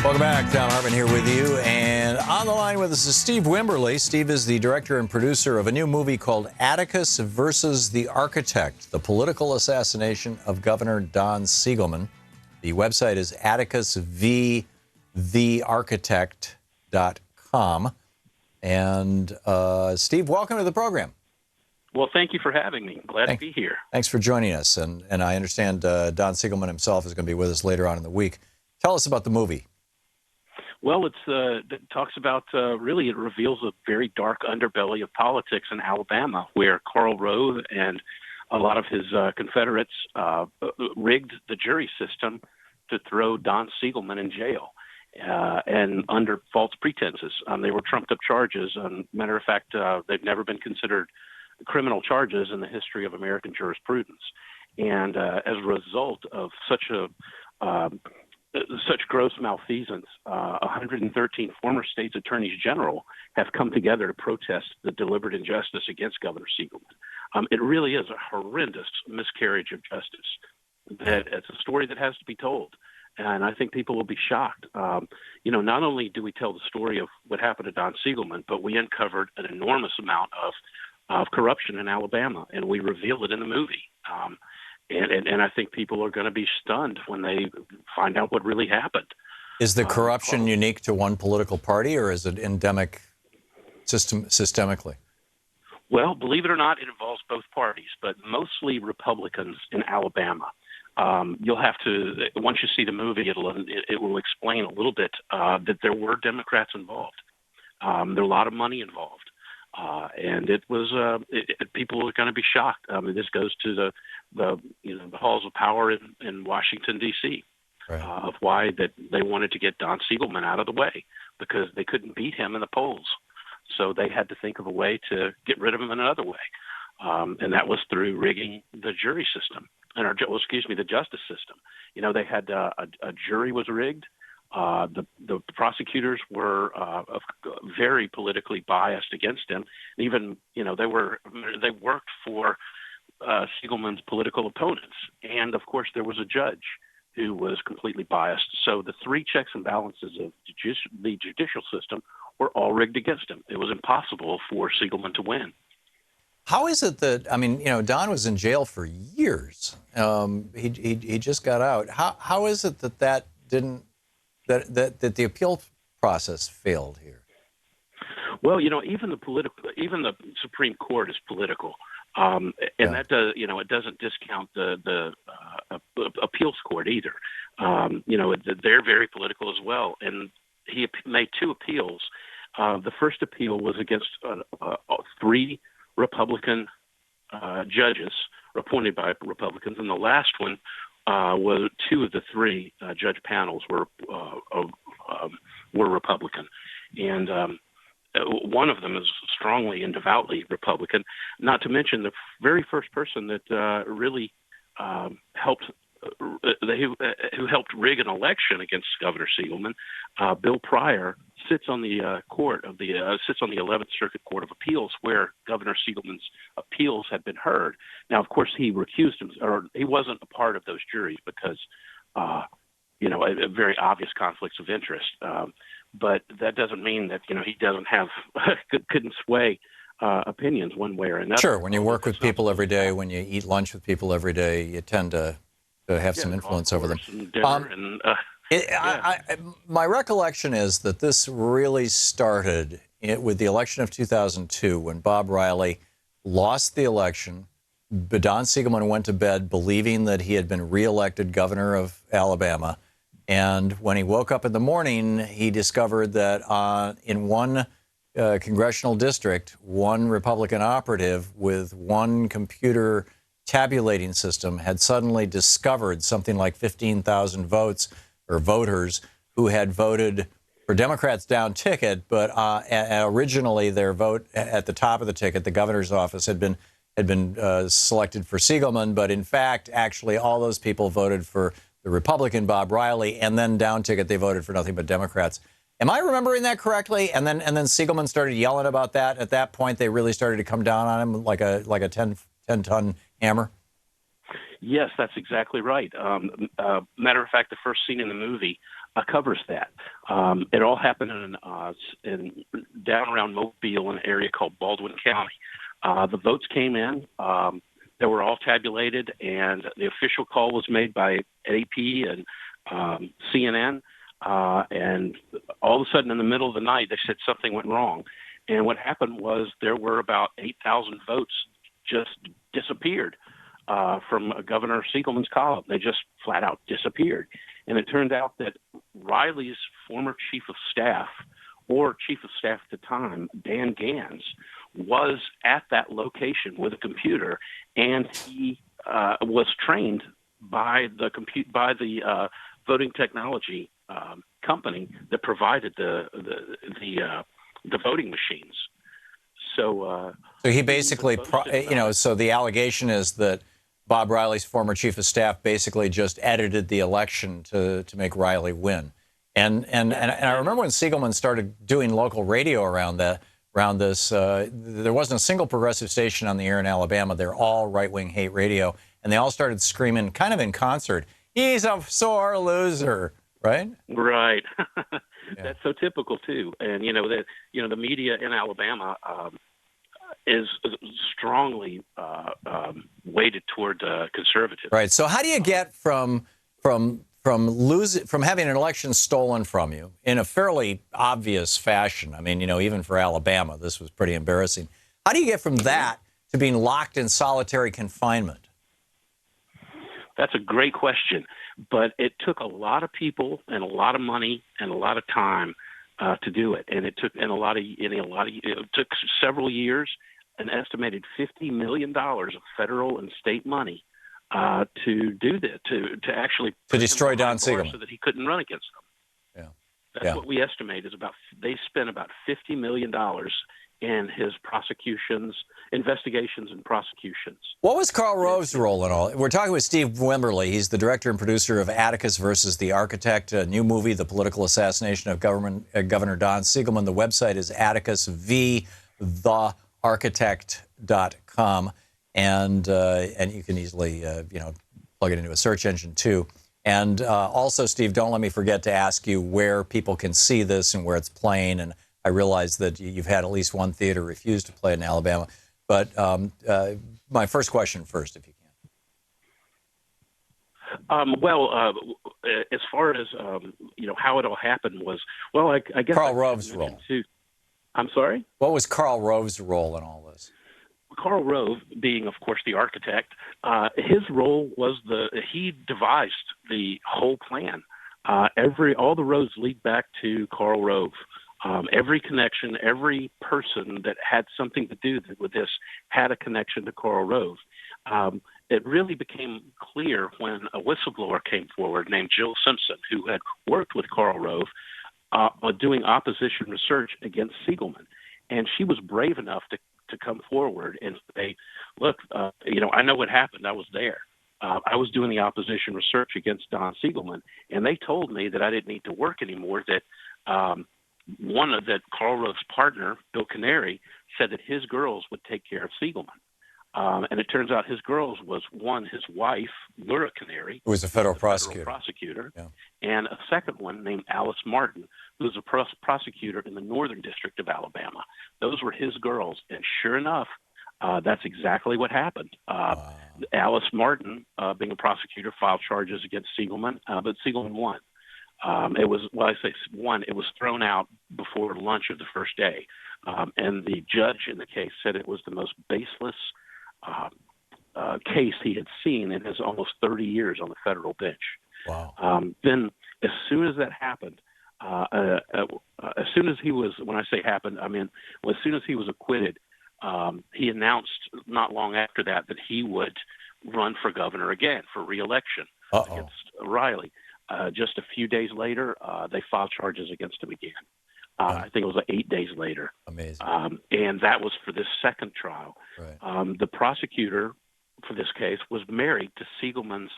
Welcome back. Thom Hartmann here with you. And on the line with us is Steve Wimberly. Steve is the director and producer of a new movie called Atticus versus the Architect, the political assassination of Governor Don Siegelman. The website is atticusvthearchitect.com. And Steve, welcome to the program. Well, thank you for having me. Glad to be here. Thanks for joining us. And I understand Don Siegelman himself is going to be with us later on in the week. Tell us about the movie. Well, it talks about, really, it reveals a very dark underbelly of politics in Alabama, where Karl Rove and a lot of his Confederates rigged the jury system to throw Don Siegelman in jail, and under false pretenses. They were trumped-up charges. Matter of fact, they've never been considered criminal charges in the history of American jurisprudence. And as a result of such gross malfeasance, 113 former states attorneys general have come together to protest the deliberate injustice against Governor Siegelman. It really is a horrendous miscarriage of justice. That it's a story that has to be told, and I think people will be shocked. Not only do we tell the story of what happened to Don Siegelman, but we uncovered an enormous amount of corruption in Alabama, and we reveal it in the movie. And I think people are going to be stunned when they find out what really happened. Is the corruption unique to one political party, or is it endemic systemically? Well, believe it or not, it involves both parties, but mostly Republicans in Alabama. You'll have to, once you see the movie, it will explain a little bit that there were Democrats involved. There are a lot of money involved. And it was people are going to be shocked. This goes to the halls of power in Washington, D.C., right, of why that they wanted to get Don Siegelman out of the way, because they couldn't beat him in the polls. So they had to think of a way to get rid of him in another way. And that was through rigging the jury system, the justice system. They had a jury was rigged. The prosecutors were very politically biased against him. Even, they worked for Siegelman's political opponents. And, of course, there was a judge who was completely biased. So the three checks and balances of the judicial system were all rigged against him. It was impossible for Siegelman to win. How is it that, Don was in jail for years. He just got out. How is it that that the appeal process failed here? Well, even the Supreme Court is political, that does, it doesn't discount the appeals court either. They're very political as well, and he made two appeals. The first appeal was against three Republican judges appointed by Republicans, and the last one was two of the three judge panels were Republican, and one of them is strongly and devoutly Republican. Not to mention the very first person that really helped who helped rig an election against Governor Siegelman, Bill Pryor, sits on the 11th Circuit Court of Appeals, where Governor Siegelman's appeals had been heard. Now, of course, he recused himself, or he wasn't a part of those juries because, a very obvious conflicts of interest. But that doesn't mean that he doesn't have couldn't sway opinions one way or another. Sure, when you work with people every day, when you eat lunch with people every day, you tend to have some influence over them. My recollection is that this really started with the election of 2002, when Bob Riley lost the election. But Don Siegelman went to bed believing that he had been reelected governor of Alabama. And when he woke up in the morning, he discovered that in one congressional district, one Republican operative with one computer tabulating system had suddenly discovered something like 15,000 votes or voters who had voted for Democrats down ticket, but originally their vote at the top of the ticket, the governor's office, had been selected for Siegelman, but in fact, actually all those people voted for the Republican Bob Riley, and then down ticket they voted for nothing but Democrats. Am I remembering that correctly? And then Siegelman started yelling about that. At that point, they really started to come down on him like a 10-ton hammer. Yes, that's exactly right. Matter of fact, the first scene in the movie covers that. It all happened in down around Mobile, in an area called Baldwin County. The votes came in. They were all tabulated, and the official call was made by AP and CNN. And all of a sudden, in the middle of the night, they said something went wrong. And what happened was there were about 8,000 votes just disappeared from Governor Siegelman's column. They just flat out disappeared. And it turned out that Riley's former chief of staff, or chief of staff at the time, Dan Gans, was at that location with a computer, and he was trained by the voting technology company that provided the voting machines. So he basically, so the allegation is that Bob Riley's former chief of staff basically just edited the election to make Riley win. And I remember when Siegelman started doing local radio around this, there wasn't a single progressive station on the air in Alabama. They're all right-wing hate radio, and they all started screaming, kind of in concert, "He's a sore loser," right? Right. Yeah. That's so typical too. And the media in Alabama is strongly weighted toward conservative. Right. So how do you get from having an election stolen from you in a fairly obvious fashion? I mean, even for Alabama, this was pretty embarrassing. How do you get from that to being locked in solitary confinement? That's a great question, but it took a lot of people and a lot of money and a lot of time to do it, and it took it took several years, an estimated $50 million of federal and state money to do that, to actually destroy Don Siegelman, so that he couldn't run against them. Yeah, that's what we estimate is they spent about $50 million in his investigations and prosecutions. What was Karl Rove's role in all? We're talking with Steve Wimberly. He's the director and producer of Atticus versus the Architect, a new movie, The Political Assassination of Governor Don Siegelman. The website is atticusthearchitect.com, and you can easily plug it into a search engine too. And also, Steve, don't let me forget to ask you where people can see this and where it's playing. And I realize that you've had at least one theater refuse to play it in Alabama. But my first question first, if you can. As far as how it all happened was, I guess Karl Rove's role. I'm sorry? What was Karl Rove's role in all this? Karl Rove, being, of course, the architect, his role was he devised the whole plan. All the roads lead back to Karl Rove. Every connection, every person that had something to do with this had a connection to Karl Rove. It really became clear when a whistleblower came forward named Jill Simpson, who had worked with Karl Rove doing opposition research against Siegelman. And she was brave enough to come forward and say, look, I know what happened. I was there. I was doing the opposition research against Don Siegelman, and they told me that I didn't need to work anymore, that that Karl Rove's partner, Bill Canary, said that his girls would take care of Siegelman. And it turns out his girls was his wife, Laura Canary, who was a federal prosecutor, yeah. And a second one named Alice Martin, who was a prosecutor in the Northern District of Alabama. Those were his girls. And sure enough, that's exactly what happened. Wow. Alice Martin, being a prosecutor, filed charges against Siegelman, but Siegelman won. It was thrown out before lunch of the first day. And the judge in the case said it was the most baseless case he had seen in his almost 30 years on the federal bench. Wow. Then as soon as that happened, as soon as he was, when I say happened, I mean, as soon as he was acquitted, he announced not long after that he would run for governor again for re-election against Riley. Just a few days later, they filed charges against him again. I think it was 8 days later. Amazing. And that was for this second trial. Right. The prosecutor for this case was married to Siegelman's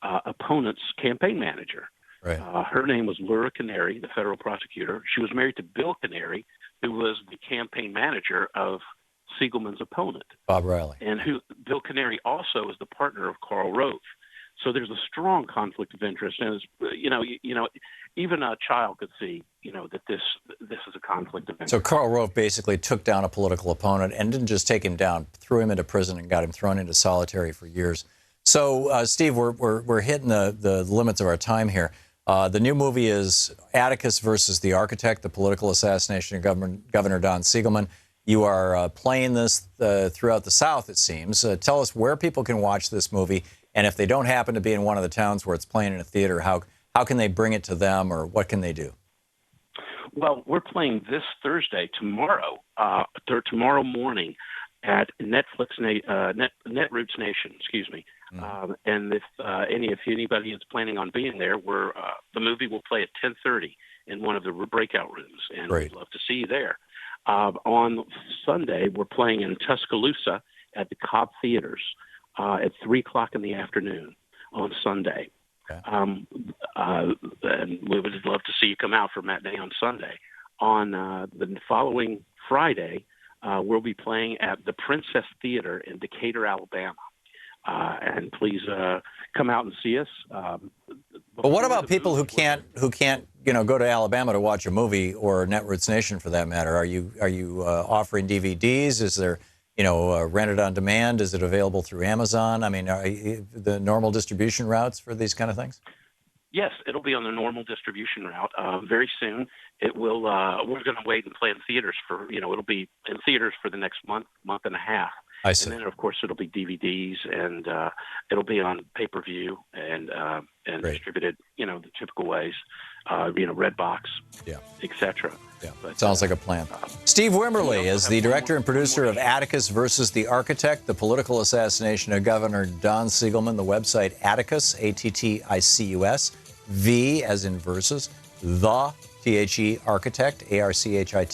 opponent's campaign manager. Right. Her name was Laura Canary, the federal prosecutor. She was married to Bill Canary, who was the campaign manager of Siegelman's opponent, Bob Riley. and Bill Canary also is the partner of Karl Rove. So there's a strong conflict of interest, and even a child could see, that this is a conflict of interest. So Karl Rove basically took down a political opponent and didn't just take him down, threw him into prison and got him thrown into solitary for years. So, Steve, we're hitting the limits of our time here. The new movie is Atticus versus the Architect, the political assassination of Governor Don Siegelman. You are playing this throughout the South, it seems. Tell us where people can watch this movie, and if they don't happen to be in one of the towns where it's playing in a theater, how can they bring it to them, or what can they do? Well, we're playing this Thursday, tomorrow morning at Netroots Nation, excuse me. And if anybody is planning on being there, the movie will play at 10:30 in one of the breakout rooms, and we'd love to see you there. On Sunday, we're playing in Tuscaloosa at the Cobb Theaters at 3:00 in the afternoon on Sunday. Okay. And we would love to see you come out for matinee on Sunday. On the following Friday, we'll be playing at the Princess Theater in Decatur, Alabama. And please come out and see us. But what about people who can't go to Alabama to watch a movie, or Netroots Nation for that matter? Are you offering DVDs? Is there rented on demand? Is it available through Amazon? I mean, the normal distribution routes for these kind of things? Yes, it'll be on the normal distribution route very soon. It will. We're going to wait and play in theaters for it'll be in theaters for the next month and a half. I see. And then, of course, it'll be DVDs, and it'll be on pay-per-view and distributed, the typical ways, Redbox, etc. Yeah, but, sounds like a plan. Steve Wimberly is the director and producer of Atticus versus the Architect, the political assassination of Governor Don Siegelman. The website Atticus, Atticus, V as in versus, the THE Architect, ARCHITECT.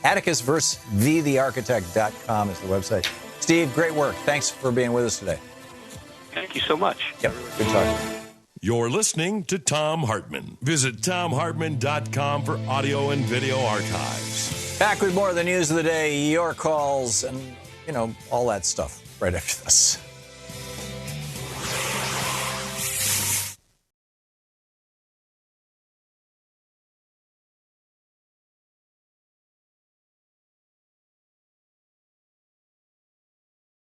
Atticus versus thearchitect.com is the website. Steve, great work. Thanks for being with us today. Thank you so much. Yep, good talking. You're listening to Thom Hartmann. Visit thomhartmann.com for audio and video archives. Back with more of the news of the day, your calls, and, all that stuff right after this.